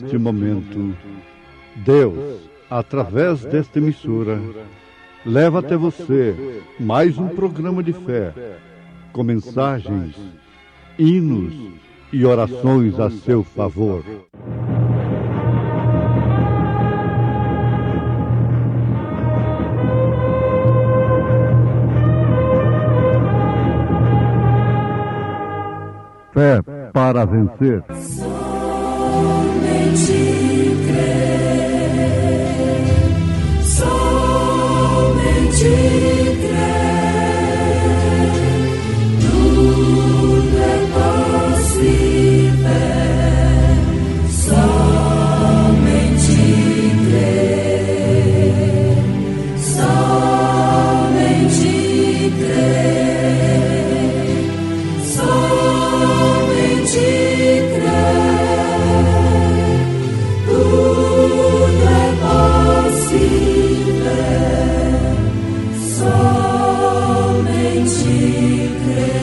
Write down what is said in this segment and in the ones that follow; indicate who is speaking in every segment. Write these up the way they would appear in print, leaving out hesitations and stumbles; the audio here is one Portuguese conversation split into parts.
Speaker 1: neste momento, Deus, através desta emissora, leva até você mais um programa de fé, com mensagens, hinos e orações a seu favor. Fé para vencer.
Speaker 2: Somente crer, somente crer, tudo é possível, somente crer, somente crer, somente crer, tudo é possível, somente crer.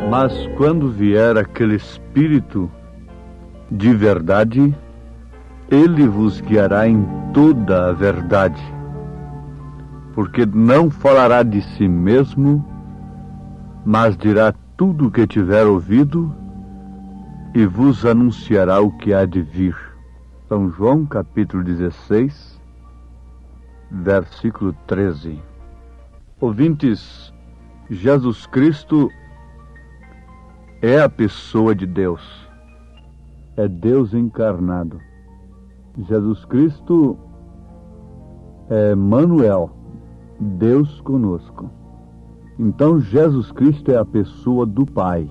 Speaker 1: Mas quando vier aquele Espírito de verdade, ele vos guiará em toda a verdade, porque não falará de si mesmo, mas dirá tudo o que tiver ouvido e vos anunciará o que há de vir. São João capítulo 16, versículo 13. Ouvintes, Jesus Cristo é a pessoa de Deus, é Deus encarnado. Jesus Cristo é Emmanuel, Deus conosco. Então Jesus Cristo é a pessoa do Pai.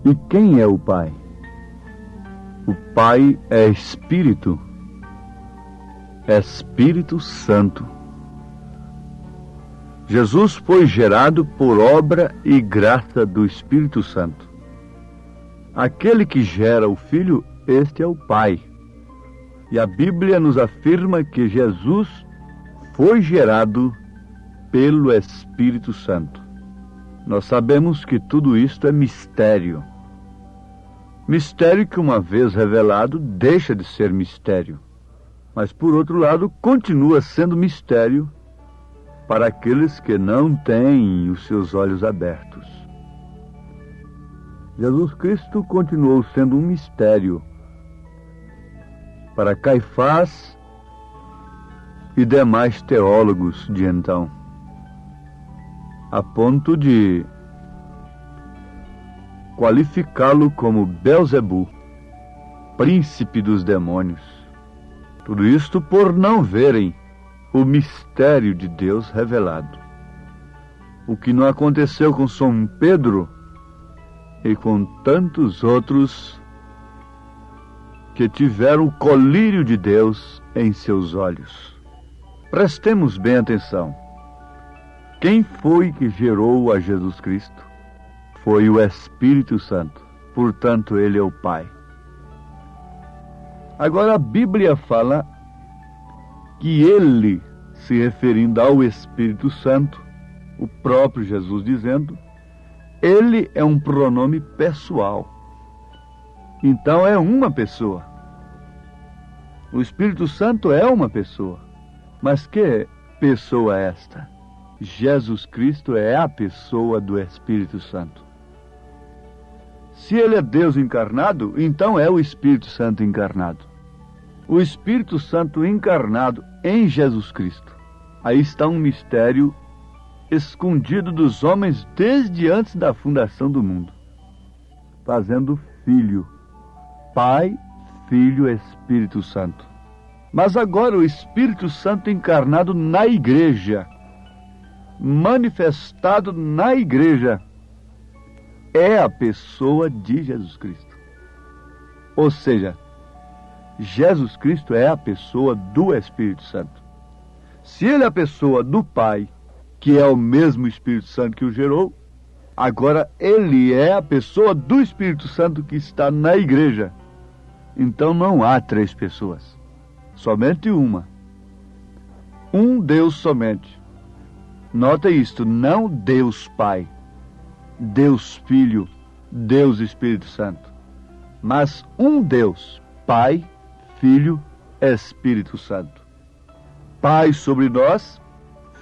Speaker 1: E quem é o Pai? O Pai é Espírito, Espírito Santo. Jesus foi gerado por obra e graça do Espírito Santo. Aquele que gera o Filho, este é o Pai. E a Bíblia nos afirma que Jesus foi gerado pelo Espírito Santo. Nós sabemos que tudo isto é mistério. Mistério que, uma vez revelado, deixa de ser mistério. Mas, por outro lado, continua sendo mistério para aqueles que não têm os seus olhos abertos. Jesus Cristo continuou sendo um mistério para Caifás e demais teólogos de então, a ponto de qualificá-lo como Belzebu, príncipe dos demônios. Tudo isto por não verem o mistério de Deus revelado. O que não aconteceu com São Pedro e com tantos outros que tiveram o colírio de Deus em seus olhos. Prestemos bem atenção. Quem foi que gerou a Jesus Cristo? Foi o Espírito Santo. Portanto, ele é o Pai. Agora a Bíblia fala que ele, se referindo ao Espírito Santo, o próprio Jesus dizendo, ele é um pronome pessoal. Então é uma pessoa. O Espírito Santo é uma pessoa. Mas que pessoa é esta? Jesus Cristo é a pessoa do Espírito Santo. Se ele é Deus encarnado, então é o Espírito Santo encarnado. O Espírito Santo encarnado em Jesus Cristo. Aí está um mistério escondido dos homens desde antes da fundação do mundo, fazendo Filho, Pai, Filho, Espírito Santo. Mas agora o Espírito Santo encarnado na igreja, manifestado na igreja, é a pessoa de Jesus Cristo. Ou seja, Jesus Cristo é a pessoa do Espírito Santo. Se ele é a pessoa do Pai, que é o mesmo Espírito Santo que o gerou, agora ele é a pessoa do Espírito Santo que está na igreja. Então não há três pessoas, somente uma. um Deus somente. Nota isto, não Deus Pai, Deus Filho, Deus Espírito Santo, mas um Deus, Pai, Filho, Espírito Santo. Pai sobre nós,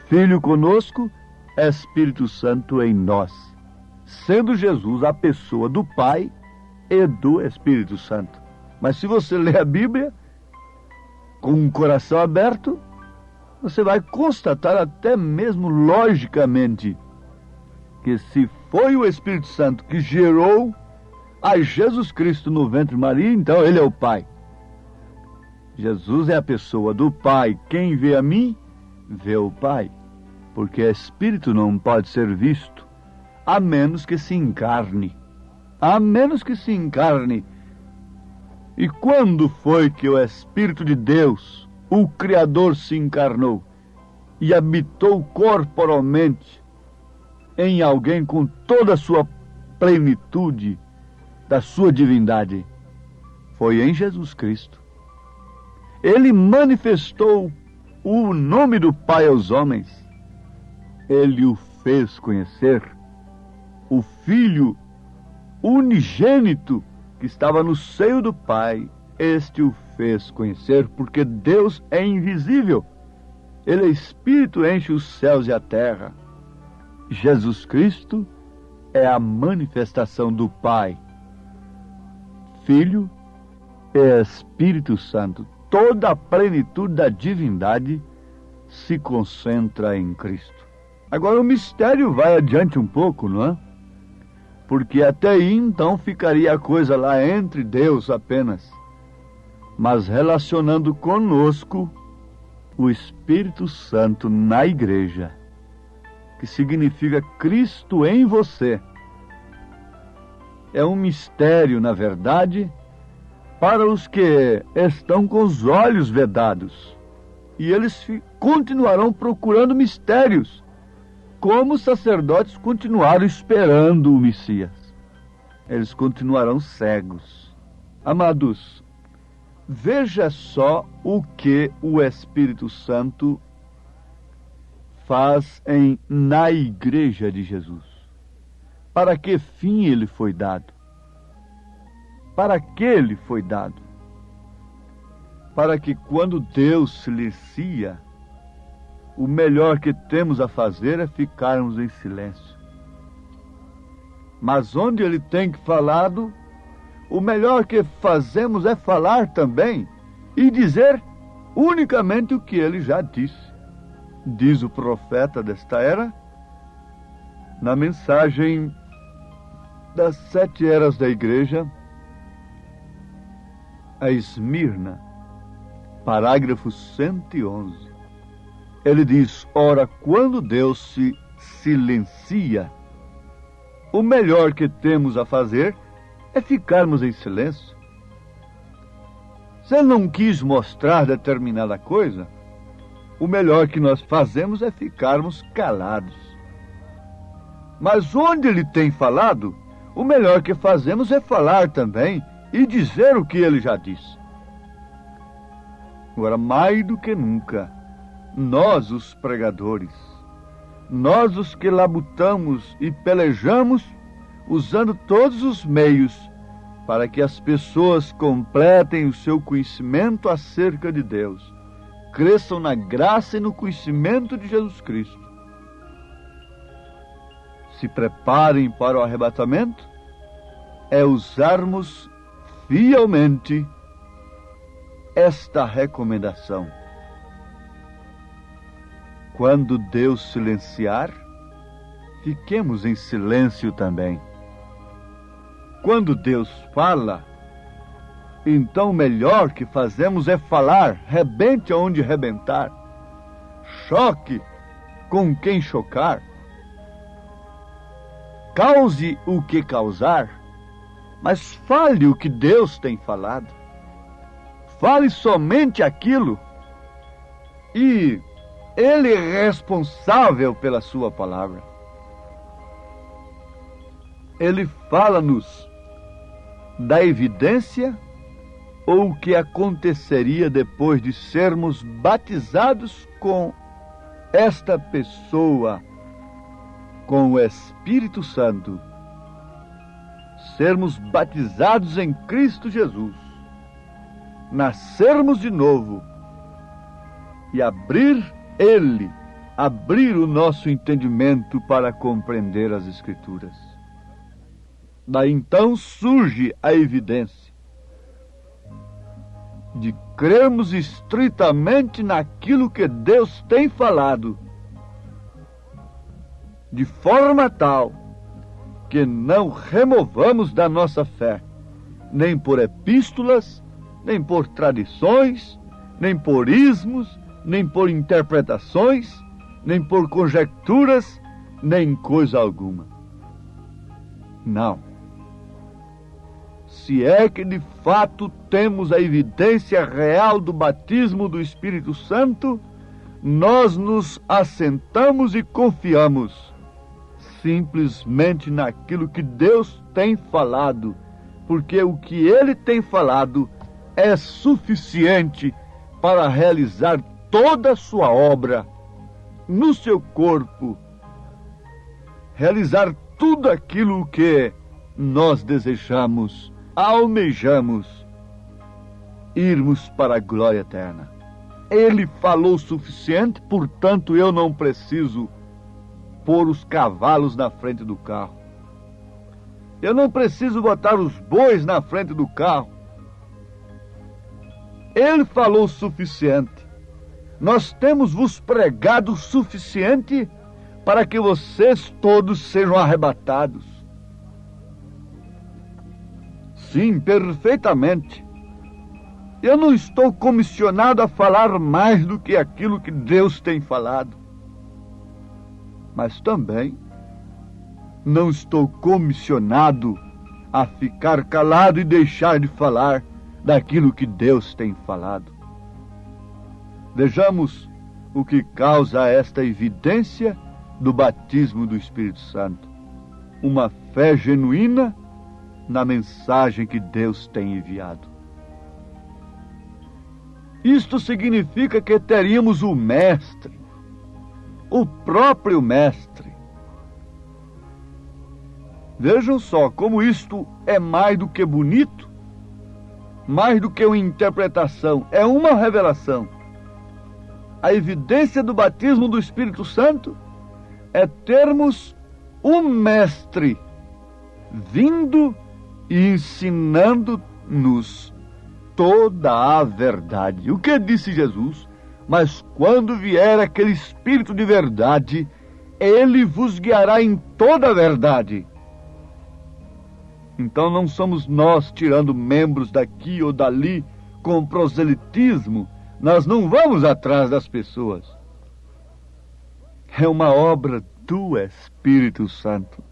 Speaker 1: Filho conosco, Espírito Santo em nós, sendo Jesus a pessoa do Pai e do Espírito Santo. Mas se você ler a Bíblia com um coração aberto, você vai constatar até mesmo logicamente que se foi o Espírito Santo que gerou a Jesus Cristo no ventre de Maria, então ele é o Pai. Jesus é a pessoa do Pai. Quem vê a mim, vê o Pai. Porque Espírito não pode ser visto, a menos que se encarne. A menos que se encarne. E quando foi que o Espírito de Deus, o Criador, se encarnou e habitou corporalmente em alguém com toda a sua plenitude da sua divindade? Foi em Jesus Cristo. Ele manifestou o nome do Pai aos homens. Ele o fez conhecer. O Filho unigênito que estava no seio do Pai, este o fez conhecer, porque Deus é invisível. Ele é Espírito, enche os céus e a terra. Jesus Cristo é a manifestação do Pai, Filho e Espírito Santo. Toda a plenitude da divindade se concentra em Cristo. Agora o mistério vai adiante um pouco, não é? Porque até aí então ficaria a coisa lá entre Deus apenas, mas relacionando conosco o Espírito Santo na igreja, que significa Cristo em você. É um mistério, na verdade, para os que estão com os olhos vedados. E eles continuarão procurando mistérios, como os sacerdotes continuaram esperando o Messias. Eles continuarão cegos. Amados, veja só o que o Espírito Santo faz na igreja de Jesus. Para que fim ele foi dado? Para que ele foi dado? Para que quando Deus silencia, o melhor que temos a fazer é ficarmos em silêncio. Mas onde ele tem falado, o melhor que fazemos é falar também e dizer unicamente o que ele já disse. Diz o profeta desta era, na mensagem das 7 eras da igreja, a Esmirna, parágrafo 111. Ele diz: ora, quando Deus se silencia, o melhor que temos a fazer é ficarmos em silêncio. Se ele não quis mostrar determinada coisa, o melhor que nós fazemos é ficarmos calados. Mas onde ele tem falado, o melhor que fazemos é falar também e dizer o que ele já disse. Agora, mais do que nunca, nós, os pregadores, nós, os que labutamos e pelejamos, usando todos os meios para que as pessoas completem o seu conhecimento acerca de Deus, cresçam na graça e no conhecimento de Jesus Cristo, se preparem para o arrebatamento, é usarmos fielmente esta recomendação. Quando Deus silenciar, fiquemos em silêncio também. Quando Deus fala, então o melhor que fazemos é falar, rebente aonde rebentar, choque com quem chocar, cause o que causar, mas fale o que Deus tem falado. Fale somente aquilo, e Ele é responsável pela sua palavra. Ele fala-nos da evidência ou o que aconteceria depois de sermos batizados com esta pessoa com o Espírito Santo, sermos batizados em Cristo Jesus, nascermos de novo e abrir o nosso entendimento para compreender as Escrituras. Daí então surge a evidência de crermos estritamente naquilo que Deus tem falado, de forma tal que não removamos da nossa fé, nem por epístolas, nem por tradições, nem por ismos, nem por interpretações, nem por conjecturas, nem coisa alguma. Não. Se é que de fato temos a evidência real do batismo do Espírito Santo, nós nos assentamos e confiamos simplesmente naquilo que Deus tem falado, porque o que Ele tem falado é suficiente para realizar toda a sua obra no seu corpo, realizar tudo aquilo que nós desejamos, almejamos, irmos para a glória eterna. Ele falou o suficiente, portanto eu não preciso pôr os cavalos na frente do carro. Eu não preciso botar os bois na frente do carro. Ele falou o suficiente. Nós temos vos pregado o suficiente para que vocês todos sejam arrebatados. Sim, perfeitamente. Eu não estou comissionado a falar mais do que aquilo que Deus tem falado. Mas também não estou comissionado a ficar calado e deixar de falar daquilo que Deus tem falado. Vejamos o que causa esta evidência do batismo do Espírito Santo. Uma fé genuína na mensagem que Deus tem enviado. Isto significa que teríamos o Mestre, o próprio Mestre. Vejam só como isto é mais do que bonito, mais do que uma interpretação, é uma revelação. A evidência do batismo do Espírito Santo é termos o Mestre vindo e ensinando-nos toda a verdade. O que disse Jesus? Mas quando vier aquele Espírito de verdade, ele vos guiará em toda a verdade. Então não somos nós tirando membros daqui ou dali com proselitismo. Nós não vamos atrás das pessoas. É uma obra do Espírito Santo.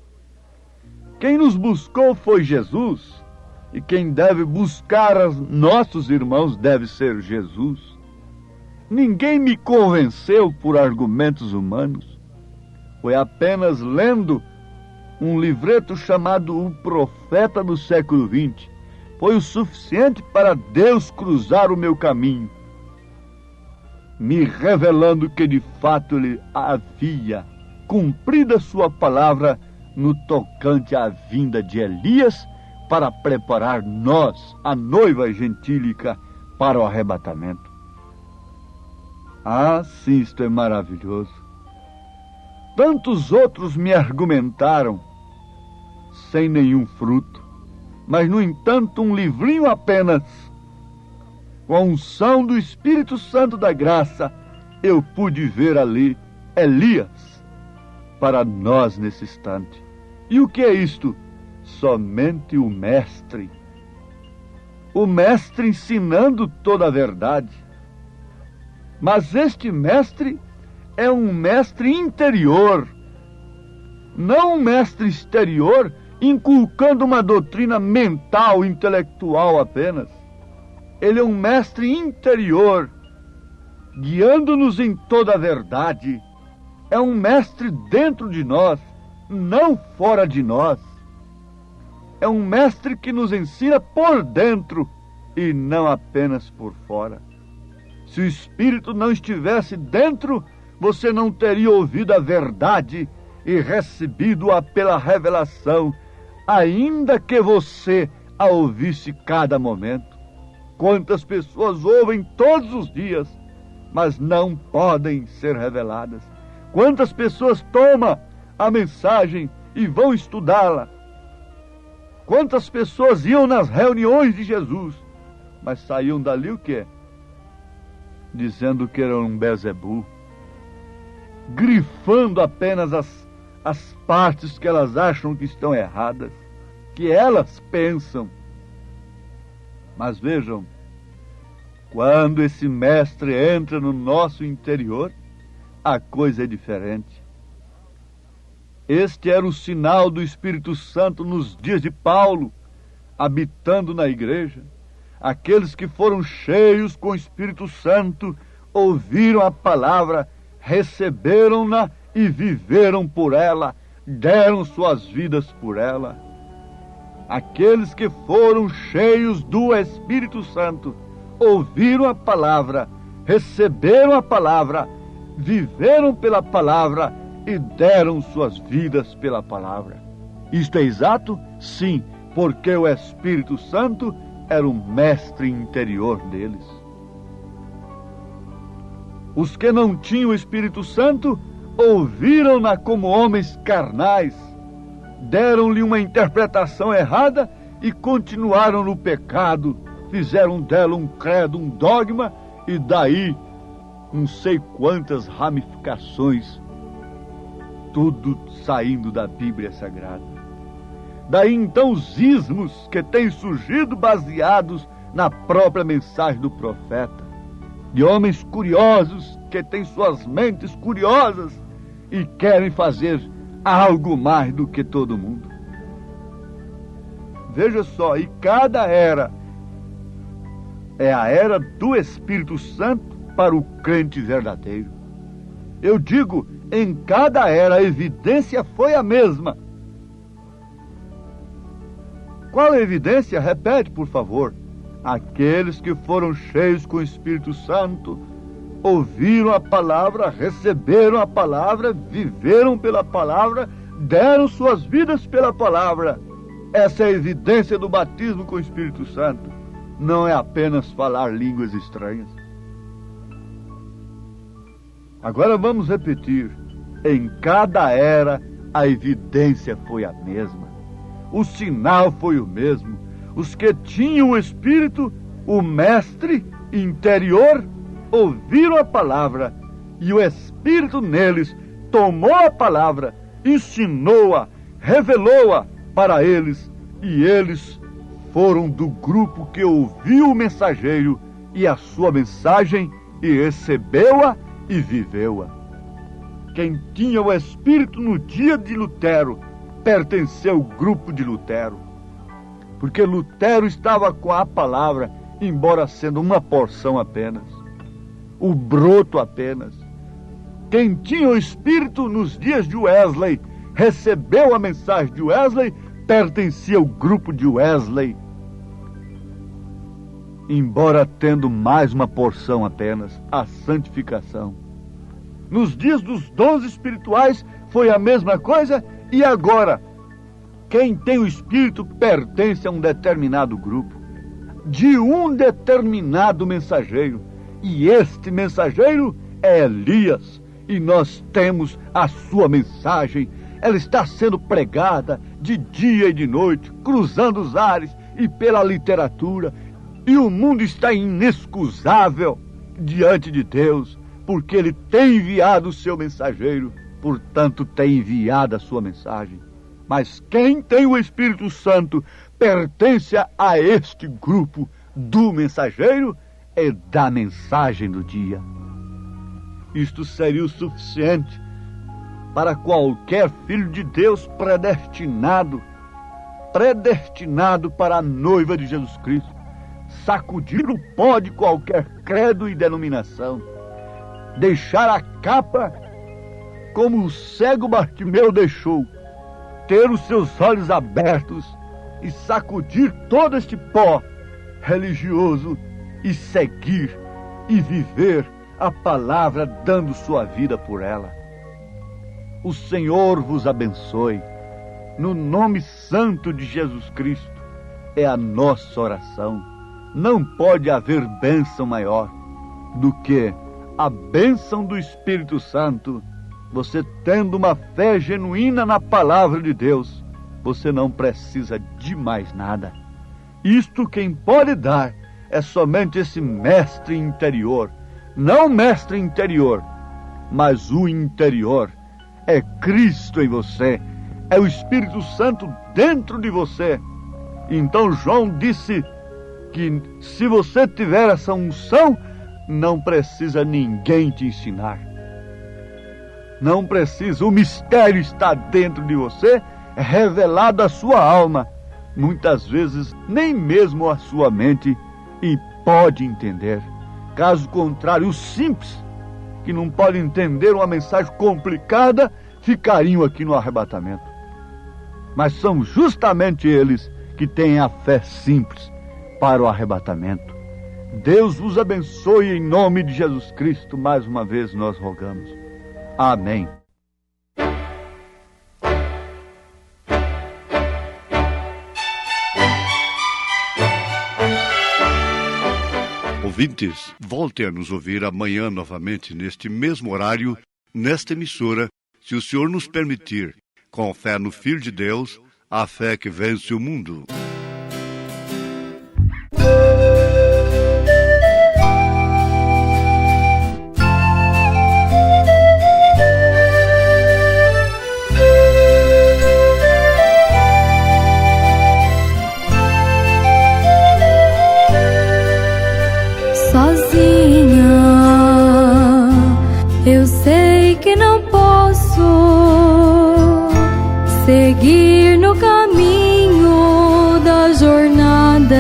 Speaker 1: Quem nos buscou foi Jesus, e quem deve buscar os nossos irmãos deve ser Jesus. Ninguém me convenceu por argumentos humanos. Foi apenas lendo um livreto chamado O Profeta do Século XX. Foi o suficiente para Deus cruzar o meu caminho, me revelando que de fato ele havia cumprido a sua palavra no tocante à vinda de Elias para preparar nós, a noiva gentílica, para o arrebatamento. Ah, sim, isto é maravilhoso. Tantos outros me argumentaram sem nenhum fruto, mas no entanto um livrinho apenas, com a unção do Espírito Santo da graça, eu pude ver ali Elias para nós nesse instante. E o que é isto? Somente o Mestre. O Mestre ensinando toda a verdade. Mas este Mestre é um Mestre interior, não um Mestre exterior inculcando uma doutrina mental, intelectual apenas. Ele é um Mestre interior, guiando-nos em toda a verdade. É um Mestre dentro de nós, não fora de nós. É um Mestre que nos ensina por dentro e não apenas por fora. Se o Espírito não estivesse dentro, você não teria ouvido a verdade e recebido-a pela revelação, ainda que você a ouvisse cada momento. Quantas pessoas ouvem todos os dias, mas não podem ser reveladas. Quantas pessoas tomam a mensagem e vão estudá-la. Quantas pessoas iam nas reuniões de Jesus, mas saíam dali o quê? Dizendo que era um Beelzebul, grifando apenas as partes que elas acham que estão erradas, que elas pensam. Mas vejam, quando esse mestre entra no nosso interior, a coisa é diferente. Este era o sinal do Espírito Santo nos dias de Paulo, habitando na igreja. Aqueles que foram cheios com o Espírito Santo ouviram a palavra, receberam-na e viveram por ela, deram suas vidas por ela. Aqueles que foram cheios do Espírito Santo ouviram a palavra, receberam a palavra, viveram pela palavra e deram suas vidas pela palavra. Isto é exato? Sim, porque o Espírito Santo era o mestre interior deles. Os que não tinham o Espírito Santo ouviram-na como homens carnais, deram-lhe uma interpretação errada e continuaram no pecado, fizeram dela um credo, um dogma, e daí não sei quantas ramificações, tudo saindo da Bíblia Sagrada. Daí então os ismos que têm surgido baseados na própria mensagem do profeta, de homens curiosos que têm suas mentes curiosas e querem fazer algo mais do que todo mundo. Veja só, e cada era é a era do Espírito Santo para o crente verdadeiro. Eu digo, em cada era a evidência foi a mesma. Qual a evidência? Repete, por favor. Aqueles que foram cheios com o Espírito Santo ouviram a palavra, receberam a palavra, viveram pela palavra, deram suas vidas pela palavra. Essa é a evidência do batismo com o Espírito Santo. Não é apenas falar línguas estranhas. Agora vamos repetir. Em cada era a evidência foi a mesma. O sinal foi o mesmo. Os que tinham o Espírito, o mestre interior, ouviram a palavra, e o Espírito neles tomou a palavra, ensinou-a, revelou-a para eles, e eles foram do grupo que ouviu o mensageiro e a sua mensagem, e recebeu-a e viveu-a. Quem tinha o Espírito no dia de Lutero pertenceu ao grupo de Lutero, porque Lutero estava com a palavra, embora sendo uma porção apenas, o broto apenas. Quem tinha o Espírito nos dias de Wesley, recebeu a mensagem de Wesley, pertencia ao grupo de Wesley, embora tendo mais uma porção apenas, a santificação. Nos dias dos dons espirituais foi a mesma coisa, e agora, quem tem o Espírito pertence a um determinado grupo, de um determinado mensageiro, e este mensageiro é Elias, e nós temos a sua mensagem. Ela está sendo pregada de dia e de noite, cruzando os ares e pela literatura, e o mundo está inexcusável diante de Deus, porque Ele tem enviado o seu mensageiro, portanto tem enviado a sua mensagem. Mas quem tem o Espírito Santo pertence a este grupo do mensageiro e da mensagem do dia. Isto seria o suficiente para qualquer filho de Deus predestinado para a noiva de Jesus Cristo, sacudir o pó de qualquer credo e denominação, deixar a capa como o cego Bartimeu deixou, ter os seus olhos abertos e sacudir todo este pó religioso e seguir e viver a palavra dando sua vida por ela. O Senhor vos abençoe. No nome santo de Jesus Cristo é a nossa oração. Não pode haver bênção maior do que a bênção do Espírito Santo. Você tendo uma fé genuína na palavra de Deus, você não precisa de mais nada. Isto quem pode dar é somente esse mestre interior. Não o mestre interior, mas o interior. É Cristo em você, é o Espírito Santo dentro de você. Então João disse que se você tiver essa unção, não precisa ninguém te ensinar. Não precisa, o mistério está dentro de você, é revelado à sua alma. Muitas vezes nem mesmo a sua mente e pode entender. Caso contrário, os simples, que não podem entender uma mensagem complicada, ficariam aqui no arrebatamento. Mas são justamente eles que têm a fé simples para o arrebatamento. Deus vos abençoe em nome de Jesus Cristo. Mais uma vez nós rogamos. Amém.
Speaker 3: Ouvintes, voltem a nos ouvir amanhã novamente neste mesmo horário, nesta emissora, se o Senhor nos permitir, com fé no Filho de Deus, a fé que vence o mundo.
Speaker 2: Eu sei que não posso seguir no caminho da jornada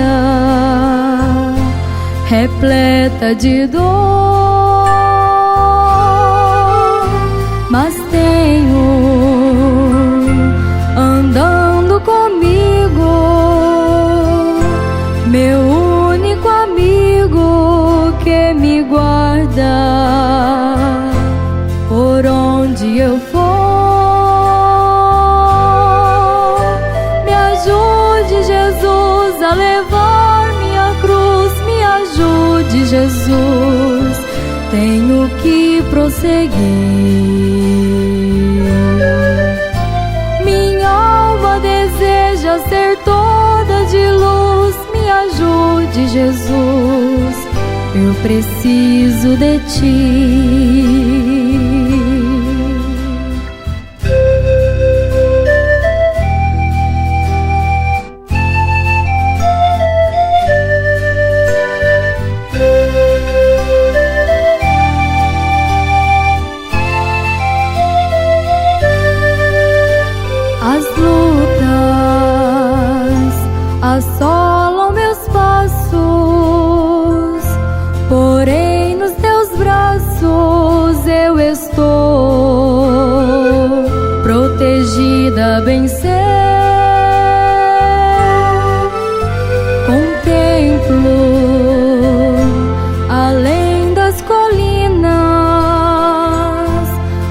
Speaker 2: repleta de dor, mas tenho andando comigo meu único amigo que me guarda. Por onde eu for, me ajude, Jesus, a levar minha cruz. Me ajude, Jesus, tenho que prosseguir. Minha alma deseja ser toda de luz. Me ajude, Jesus, eu preciso de Ti. As lutas assolam meus passos, porém nos Teus braços eu estou protegida, bem sei. Contemplo além das colinas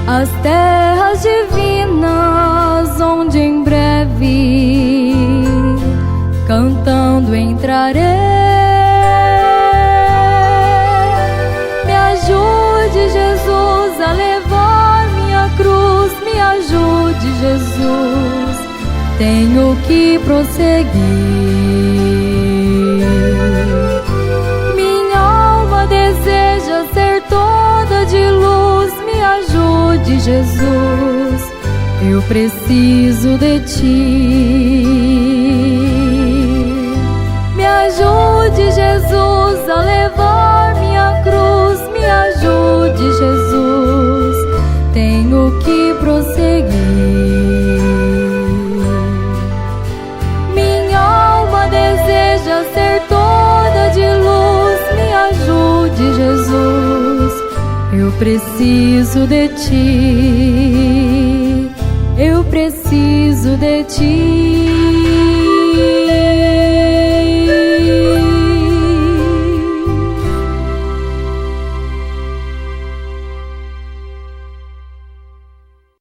Speaker 2: as terras divinas, onde em breve cantando entrarei. Me ajude, Jesus, a levar minha cruz. Me ajude, Jesus, tenho que prosseguir. Minha alma deseja ser toda de luz. Me ajude, Jesus, eu preciso de Ti. Me ajude, Jesus, a levar minha cruz. Me ajude, Jesus, tenho que prosseguir. Minha alma deseja ser toda de luz. Me ajude, Jesus, eu preciso de Ti. Eu preciso de Ti.